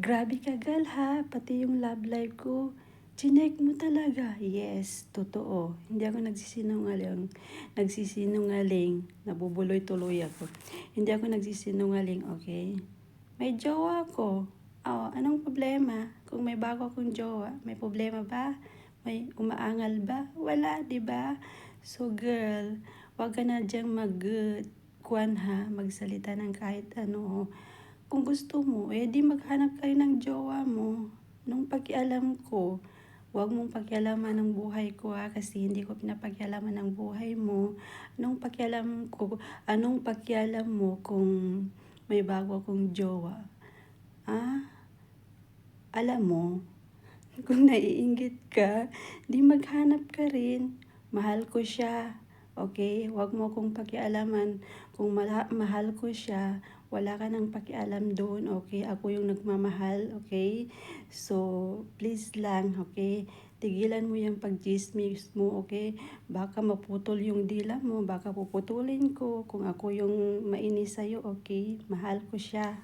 Grabe ka gal ha, pati yung love life ko. Chinek mo talaga. Yes, totoo. Hindi ako nagsisinungaling. Nabubuloy tuloy ako. Hindi ako nagsisinungaling, okay? May jowa ko. Oh, anong problema? Kung may bago akong jowa, may problema ba? May umaangal ba? Wala, di ba? So girl, wag ka na diyang magsalita ng kahit ano. Kung gusto mo, di maghanap kayo ng jowa mo. Nung pakialam ko, huwag mong pakialaman ng buhay ko kasi hindi ko pinapakialaman ng buhay mo. Anong pakialam mo kung may bago akong jowa? Ah, alam mo, kung naiinggit ka, di maghanap ka rin. Mahal ko siya. Okay? Huwag mo kong pakialaman. Kung mahal ko siya, wala ka nang pakialam doon. Okay? Ako yung nagmamahal. Okay? So, please lang. Okay? Tigilan mo yung pag-chismis mo. Okay? Baka maputol yung dila mo. Baka puputulin ko kung ako yung mainis sa'yo. Okay? Mahal ko siya.